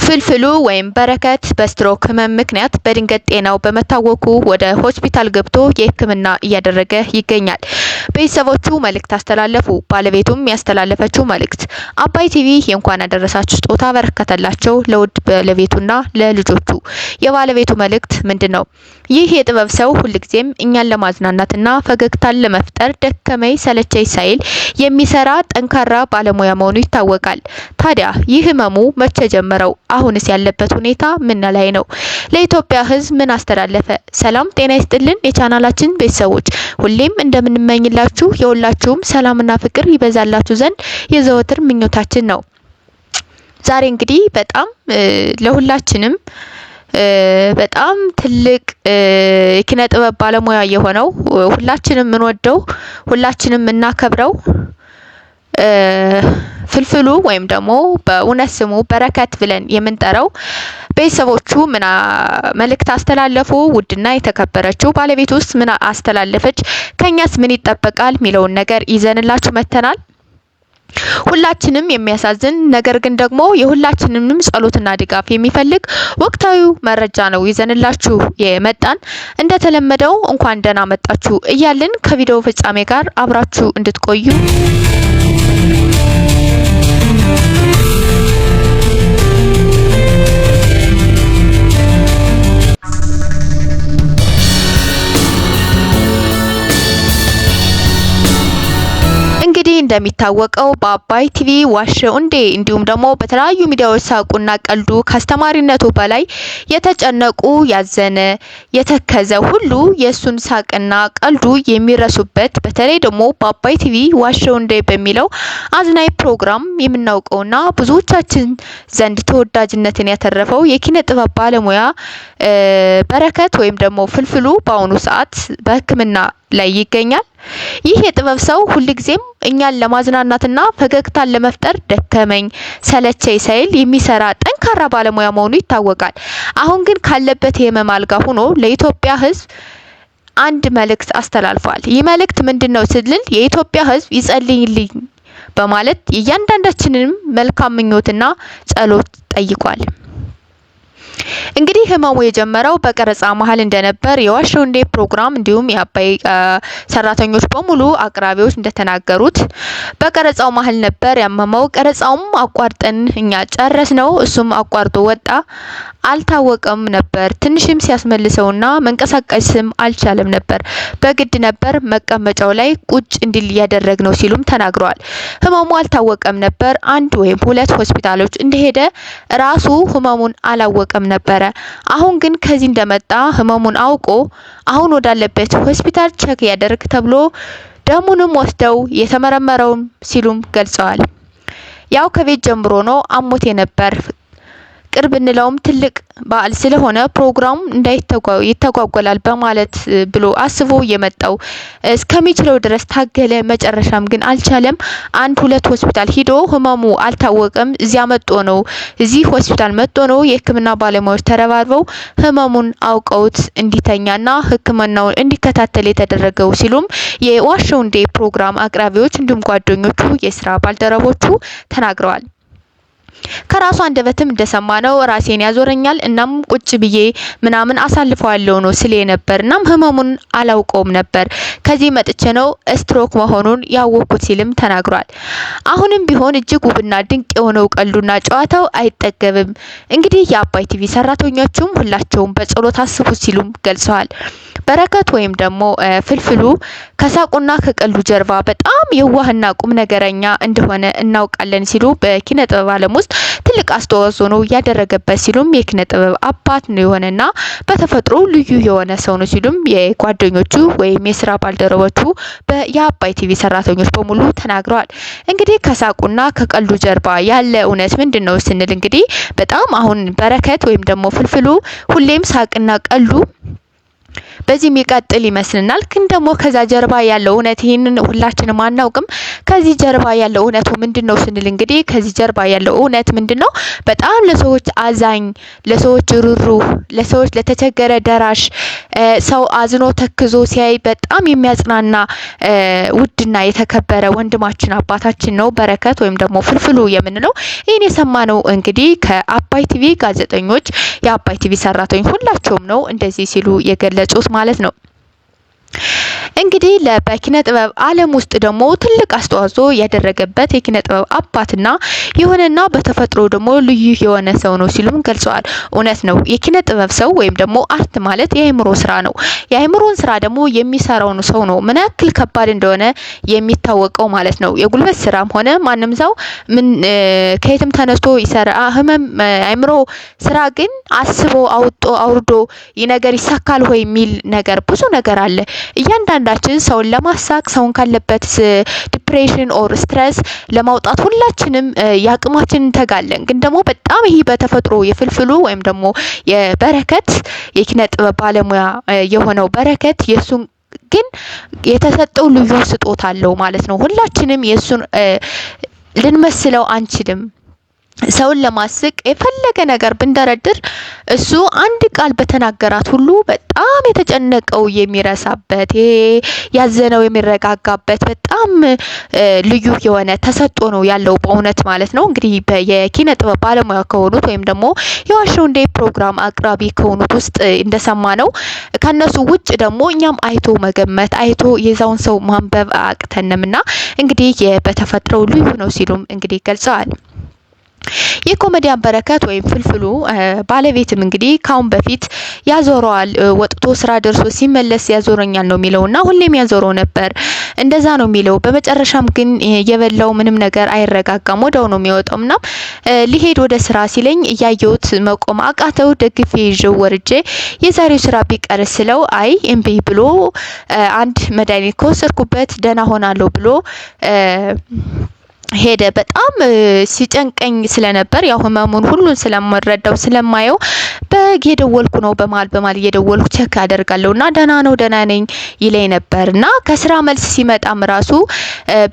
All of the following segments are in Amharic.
ፍልፍሉ ወይም በረከት በስትሮክ ህመም ምክንያት በድንገት ጤናው በመታወኩ ወደ ሆስፒታል ገብቶ የሕክምና እያደረገ ይገኛል። ቤተሰቦቹ መልእክት አስተላለፉ። ባለቤቱም ያስተላለፈችው መልእክት አባይ ቲቪ የእንኳን አደረሳችሁ ስጦታ በረከተላቸው ለውድ ባለቤቱና ለልጆቹ። የባለቤቱ መልእክት ምንድነው? ይህ የጥበብ ሰው ሁልጊዜም እኛን ለማዝናናትና ፈገግታን ለመፍጠር ደከመኝ ሰለቸኝ ሳይል የሚሰራ ጠንካራ ባለሙያ መሆኑ ይታወቃል። ታዲያ ይህ ህመሙ መቼ ጀመረው? አሁንስ ያለበት ሁኔታ ምን ላይ ነው? ለኢትዮጵያ ህዝብ ምን አስተላለፈ? ሰላም ጤና ይስጥልን የቻናላችን ቤተሰቦች፣ ሁሌም እንደምንመኝላችሁ የሁላችሁም ሰላምና ፍቅር ይበዛላችሁ ዘንድ የዘወትር ምኞታችን ነው። ዛሬ እንግዲህ በጣም ለሁላችንም በጣም ትልቅ የኪነ ጥበብ ባለሙያ የሆነው ሁላችንም እንወደው ሁላችንም እናከብረው ፍልፍሉ ወይም ደግሞ በእውነት ስሙ በረከት ብለን የምንጠራው ቤተሰቦቹ ምን መልእክት አስተላለፉ? ውድና የተከበረችው ባለቤት ውስጥ ምን አስተላለፈች? ከኛስ ምን ይጠበቃል ሚለውን ነገር ይዘንላችሁ መተናል። ሁላችንም የሚያሳዝን ነገር ግን ደግሞ የሁላችንንም ጸሎትና ድጋፍ የሚፈልግ ወቅታዊ መረጃ ነው ይዘንላችሁ የመጣን። እንደተለመደው እንኳን ደህና መጣችሁ እያልን ከቪዲዮ ፍጻሜ ጋር አብራችሁ እንድትቆዩ እንደሚታወቀው በአባይ ቲቪ ዋሸው እንዴ እንዲሁም ደግሞ በተለያዩ ሚዲያዎች ሳቁና ቀልዱ ካስተማሪነቱ በላይ የተጨነቁ ያዘነ የተከዘ ሁሉ የሱን ሳቅና ቀልዱ የሚረሱበት በተለይ ደግሞ በአባይ ቲቪ ዋሸው እንዴ በሚለው አዝናኝ ፕሮግራም የምናውቀውና ብዙዎቻችን ዘንድ ተወዳጅነትን ያተረፈው የኪነ ጥበብ ባለሙያ በረከት ወይም ደግሞ ፍልፍሉ በአሁኑ ሰዓት በሕክምና ላይ ይገኛል። ይህ የጥበብ ሰው ሁልጊዜም እኛን ለማዝናናትና ፈገግታን ለመፍጠር ደከመኝ ሰለቸኝ ሳይል የሚሰራ ጠንካራ ባለሙያ መሆኑ ይታወቃል። አሁን ግን ካለበት የህመም አልጋ ሆኖ ለኢትዮጵያ ሕዝብ አንድ መልእክት አስተላልፏል። ይህ መልእክት ምንድነው ስንል የኢትዮጵያ ሕዝብ ይጸልይልኝ በማለት እያንዳንዳችንንም መልካም ምኞትና ጸሎት ጠይቋል። እንግዲህ ህመሙ የጀመረው በቀረጻ መሀል እንደነበር የዋሸው እንዴ ፕሮግራም እንዲሁም የአባይ ሰራተኞች በሙሉ አቅራቢዎች እንደተናገሩት በቀረጻው መሀል ነበር ያመመው። ቀረጻውም አቋርጠን እኛ ጨረስነው፣ እሱም አቋርጦ ወጣ። አልታወቀም ነበር። ትንሽም ሲያስመልሰውና መንቀሳቀስም አልቻለም ነበር። በግድ ነበር መቀመጫው ላይ ቁጭ እንዲል ያደረግነው ሲሉም ተናግረዋል። ህመሙ አልታወቀም ነበር። አንድ ወይም ሁለት ሆስፒታሎች እንደሄደ ራሱ ህመሙን አላወቀም ነበረ። አሁን ግን ከዚህ እንደመጣ ህመሙን አውቆ አሁን ወዳለበት ሆስፒታል ቸክ ያደርግ ተብሎ ደሙንም ወስደው የተመረመረው ሲሉም ገልጸዋል። ያው ከቤት ጀምሮ ነው አሞት የነበር ቅርብ እንለውም ትልቅ በዓል ስለሆነ ፕሮግራሙ ይተጓጎላል በማለት ብሎ አስቦ የመጣው እስከሚችለው ድረስ ታገለ። መጨረሻም ግን አልቻለም። አንድ ሁለት ሆስፒታል ሂዶ ህመሙ አልታወቀም። እዚህ ሆስፒታል መጥቶ ነው የህክምና ባለሙያዎች ተረባርበው ህመሙን አውቀውት እንዲተኛና ህክምናውን እንዲከታተል የተደረገው ሲሉም የዋሸው እንዴ ፕሮግራም አቅራቢዎች እንዲሁም ጓደኞቹ የስራ ባልደረቦቹ ተናግረዋል። ከራሱ አንደበትም እንደሰማነው ራሴን ያዞረኛል እናም ቁጭ ብዬ ምናምን አሳልፈዋለሁ ነው ስለ ነበር። እናም ህመሙን አላውቀውም ነበር። ከዚህ መጥቼ ነው ስትሮክ መሆኑን ያወቅኩት ሲልም ተናግሯል። አሁንም ቢሆን እጅግ ውብና ድንቅ የሆነው ቀልዱና ጨዋታው አይጠገብም። እንግዲህ የአባይ ቲቪ ሰራተኞቹም ሁላቸውም በጸሎት አስቡት ሲሉም ገልጸዋል። በረከት ወይም ደግሞ ፍልፍሉ ከሳቁና ከቀልዱ ጀርባ በጣም የዋህና ቁም ነገረኛ እንደሆነ እናውቃለን ሲሉ በኪነ ጥበብ ዓለም ውስጥ ትልቅ አስተዋጽኦ ነው ያደረገበት ሲሉም የኪነ ጥበብ አባት ነው የሆነና በተፈጥሮ ልዩ የሆነ ሰው ነው ሲሉም የጓደኞቹ ወይም የስራ ባልደረቦቹ የአባይ ቲቪ ሰራተኞች በሙሉ ተናግረዋል። እንግዲህ ከሳቁና ከቀልዱ ጀርባ ያለ እውነት ምንድነው ስንል እንግዲህ በጣም አሁን በረከት ወይም ደግሞ ፍልፍሉ ሁሌም ሳቅና ቀልዱ በዚህ የሚቀጥል ይመስልናል። ግን ደግሞ ከዛ ጀርባ ያለው እውነት ይሄንን ሁላችንም አናውቅም። ከዚህ ጀርባ ያለው እውነቱ ምንድነው ስንል እንግዲህ ከዚህ ጀርባ ያለው እውነት ምንድነው? በጣም ለሰዎች አዛኝ፣ ለሰዎች ሩሩህ፣ ለሰዎች ለተቸገረ ደራሽ፣ ሰው አዝኖ ተክዞ ሲያይ በጣም የሚያጽናና ውድና የተከበረ ወንድማችን አባታችን ነው በረከት ወይም ደግሞ ፍልፍሉ የምንለው። ይህን የሰማነው እንግዲህ ከአባይ ቲቪ ጋዜጠኞች፣ የአባይ ቲቪ ሰራተኞች ሁላቸውም ነው እንደዚህ ሲሉ የገለጹት ማለት ነው። እንግዲህ በኪነ ጥበብ ዓለም ውስጥ ደግሞ ትልቅ አስተዋጽኦ ያደረገበት የኪነ ጥበብ አባትና የሆነና በተፈጥሮ ደግሞ ልዩ የሆነ ሰው ነው ሲሉም ገልጸዋል። እውነት ነው። የኪነ ጥበብ ሰው ወይም ደግሞ አርት ማለት የአእምሮ ስራ ነው። የአእምሮን ስራ ደግሞ የሚሰራው ሰው ነው ምን ያክል ከባድ እንደሆነ የሚታወቀው ማለት ነው። የጉልበት ስራም ሆነ ማንም ሰው ምን ከየትም ተነስቶ ይሰራ አእምሮ ስራ ግን አስቦ አውጦ አውርዶ ይህ ነገር ይሳካል ሆይ የሚል ነገር ብዙ ነገር አለ። እያንዳንዳችን ሰውን ለማሳክ ሰውን ካለበት ዲፕሬሽን ኦር ስትረስ ለማውጣት ሁላችንም ያቅማችንን እንተጋለን። ግን ደግሞ በጣም ይሄ በተፈጥሮ የፍልፍሉ ወይም ደግሞ የበረከት የኪነ ጥበብ ባለሙያ የሆነው በረከት የሱን ግን የተሰጠው ልዩ ስጦታ አለው ማለት ነው። ሁላችንም የሱን ልንመስለው አንችልም። ሰውን ለማስቅ የፈለገ ነገር ብንደረድር እሱ አንድ ቃል በተናገራት ሁሉ በጣም የተጨነቀው የሚረሳበት ያዘነው የሚረጋጋበት በጣም ልዩ የሆነ ተሰጥቶ ነው ያለው በእውነት ማለት ነው። እንግዲህ የኪነ ጥበብ ባለሙያ ከሆኑት ወይም ደግሞ የዋሸው እንዴ ፕሮግራም አቅራቢ ከሆኑት ውስጥ እንደሰማ ነው ከነሱ ውጭ ደግሞ እኛም አይቶ መገመት አይቶ የዛውን ሰው ማንበብ አቅተንምና እንግዲህ በተፈጥሮ ልዩ ነው ሲሉም እንግዲህ ገልጸዋል። የኮሜዲያን በረከት ወይም ፍልፍሉ ባለቤትም እንግዲህ ካሁን በፊት ያዞረዋል ወጥቶ ስራ ደርሶ ሲመለስ ያዞረኛል ነው የሚለውና ሁሌም ያዞረው ነበር እንደዛ ነው የሚለው። በመጨረሻም ግን የበላው ምንም ነገር አይረጋጋም ወዳው ነው የሚወጣውና ሊሄድ ወደ ስራ ሲለኝ እያየሁት መቆም አቃተው። ደግፌ ይዤው ወርጄ የዛሬው ስራ ቢቀር ስለው አይ እምቢ ብሎ አንድ መድኃኒት ከወሰድኩበት ደህና ሆናለሁ ብሎ ሄደ። በጣም ሲጨንቀኝ ስለነበር ያው ህመሙን ሁሉን ስለምረዳው ስለማየው በየደወልኩ ነው በማል እየደወልኩ ቼክ አደርጋለሁና ደህና ነው ደህና ነኝ ይለኝ ነበርና ከስራ መልስ ሲመጣም ራሱ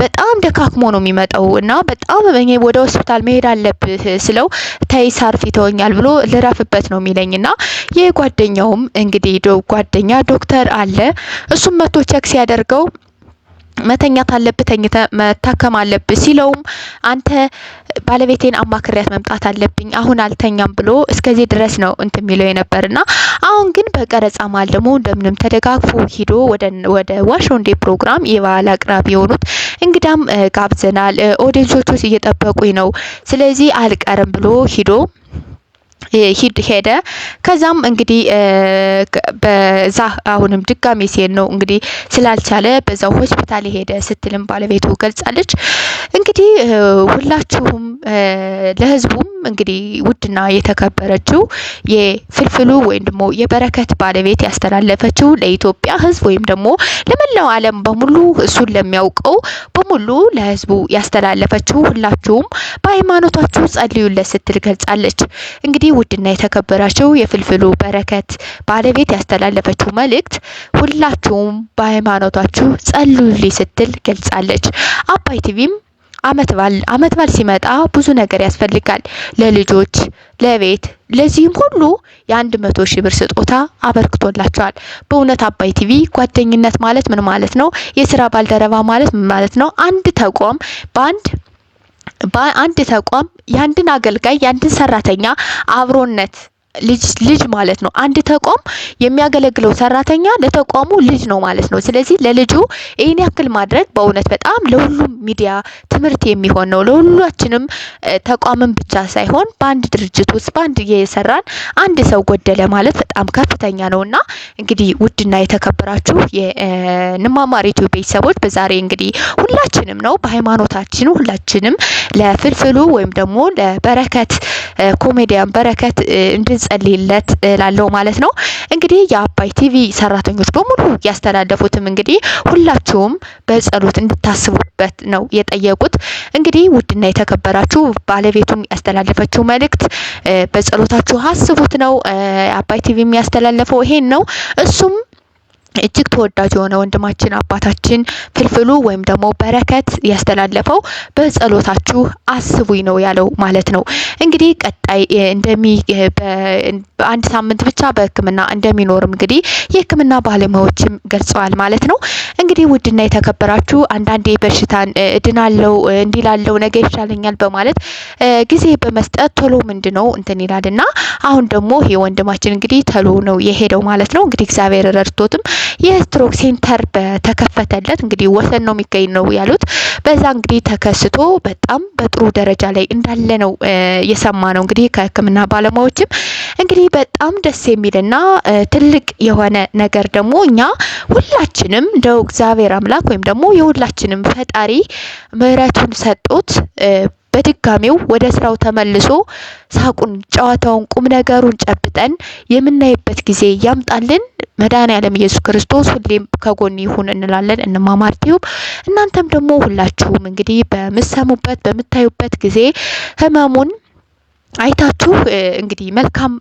በጣም ደካክሞ ነው የሚመጣው እና በጣም እኔ ወደ ሆስፒታል መሄድ አለብህ ስለው ተይ ሳርፍ ይተወኛል ብሎ ልረፍበት ነው የሚለኝና የጓደኛውም እንግዲህ ጓደኛ ዶክተር አለ እሱም መቶ ቼክ ሲያደርገው መተኛት አለብህ ተኝተ መታከም አለብህ ሲለውም አንተ ባለቤቴን አማክሪያት መምጣት አለብኝ አሁን አልተኛም ብሎ እስከዚህ ድረስ ነው የሚለው የነበርና አሁን ግን በቀረጻ ማል ደግሞ እንደምንም ተደጋግፎ ሂዶ ወደ ዋሸው እንዴ ፕሮግራም የባለ አቅራቢ የሆኑት እንግዳም ጋብዘናል። ኦዲየንሶቹ እየጠበቁኝ ነው ስለዚህ አልቀርም ብሎ ሄደ። ከዛም እንግዲህ በዛ አሁንም ድጋሜ ሲሄድ ነው እንግዲህ ስላልቻለ በዛው ሆስፒታል ሄደ ስትልም ባለቤቱ ገልጻለች። እንግዲህ ሁላችሁም ለህዝቡም እንግዲህ ውድና የተከበረችው የፍልፍሉ ወይም ደግሞ የበረከት ባለቤት ያስተላለፈችው ለኢትዮጵያ ህዝብ ወይም ደግሞ ለመላው ዓለም በሙሉ እሱን ለሚያውቀው በሙሉ ለህዝቡ ያስተላለፈችው ሁላችሁም በሃይማኖታችሁ ጸልዩለት ስትል ገልጻለች። እንግዲህ ውድና የተከበራችሁ የፍልፍሉ በረከት ባለቤት ያስተላለፈችው መልእክት ሁላችሁም በሃይማኖታችሁ ጸልዩልኝ ስትል ገልጻለች። አባይ ቲቪም አመት ባል ሲመጣ ብዙ ነገር ያስፈልጋል ለልጆች ለቤት ለዚህም ሁሉ የ100,000 ብር ስጦታ አበርክቶላቸዋል። በእውነት አባይ ቲቪ ጓደኝነት ማለት ምን ማለት ነው? የስራ ባልደረባ ማለት ምን ማለት ነው? አንድ ተቋም በአንድ ተቋም ያንድን አገልጋይ ያንድን ሰራተኛ አብሮነት ልጅ ማለት ነው። አንድ ተቋም የሚያገለግለው ሰራተኛ ለተቋሙ ልጅ ነው ማለት ነው። ስለዚህ ለልጁ ይሄን ያክል ማድረግ በእውነት በጣም ለሁሉም ሚዲያ ትምህርት የሚሆን ነው። ለሁላችንም ተቋምን ብቻ ሳይሆን በአንድ ድርጅት ውስጥ በአንድ እየሰራን አንድ ሰው ጎደለ ማለት በጣም ከፍተኛ ነውና እንግዲህ ውድና የተከበራችሁ የንማማር ዩቲዩብ ቤተሰቦች በዛሬ እንግዲህ ሁላችንም ነው በሃይማኖታችን ሁላችንም ለፍልፍሉ ወይም ደግሞ ለበረከት ኮሜዲያን በረከት እንድንጸልይለት ላለው ማለት ነው። እንግዲህ የአባይ ቲቪ ሰራተኞች በሙሉ ያስተላለፉትም እንግዲህ ሁላችሁም በጸሎት እንድታስቡበት ነው የጠየቁት። እንግዲህ ውድና የተከበራችሁ ባለቤቱን ያስተላለፈችው መልእክት በጸሎታችሁ አስቡት ነው። አባይ ቲቪ የሚያስተላልፈው ይሄን ነው። እሱም እጅግ ተወዳጅ የሆነ ወንድማችን አባታችን ፍልፍሉ ወይም ደግሞ በረከት ያስተላለፈው በጸሎታችሁ አስቡኝ ነው ያለው ማለት ነው። እንግዲህ ቀጣይ በአንድ ሳምንት ብቻ በሕክምና እንደሚኖርም እንግዲህ የሕክምና ባለሙያዎችም ገልጸዋል ማለት ነው። እንግዲህ ውድና የተከበራችሁ አንዳንዴ በሽታን እድናለው እንዲላለው ነገ ይሻለኛል በማለት ጊዜ በመስጠት ቶሎ ምንድነው እንትን ይላልና አሁን ደግሞ ይሄ ወንድማችን እንግዲህ ተሎ ነው የሄደው ማለት ነው። እንግዲህ እግዚአብሔር ረድቶትም የስትሮክ ሴንተር በተከፈተለት እንግዲህ ወሰን ነው የሚገኝ ነው ያሉት። በዛ እንግዲህ ተከስቶ በጣም በጥሩ ደረጃ ላይ እንዳለ ነው የሰማ ነው። እንግዲህ ከህክምና ባለሙያዎችም እንግዲህ በጣም ደስ የሚልና ትልቅ የሆነ ነገር ደግሞ እኛ ሁላችንም እንደው እግዚአብሔር አምላክ ወይም ደግሞ የሁላችንም ፈጣሪ ምሕረቱን ሰጦት በድጋሚው ወደ ስራው ተመልሶ ሳቁን፣ ጨዋታውን፣ ቁም ነገሩን ጨብጠን የምናይበት ጊዜ ያምጣልን። መድኃኔዓለም ኢየሱስ ክርስቶስ ሁሌም ከጎን ይሁን እንላለን። እንማማር ቲዩብ እናንተም ደግሞ ሁላችሁም እንግዲህ በምትሰሙበት በምታዩበት ጊዜ ህመሙን አይታችሁ እንግዲህ መልካም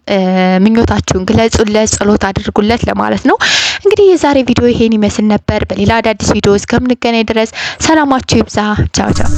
ምኞታችሁን ግለጹለት፣ ጸሎት አድርጉለት ለማለት ነው። እንግዲህ የዛሬ ቪዲዮ ይሄን ይመስል ነበር። በሌላ አዳዲስ ቪዲዮ እስከምንገናኝ ድረስ ሰላማችሁ ይብዛ። ቻው ቻው።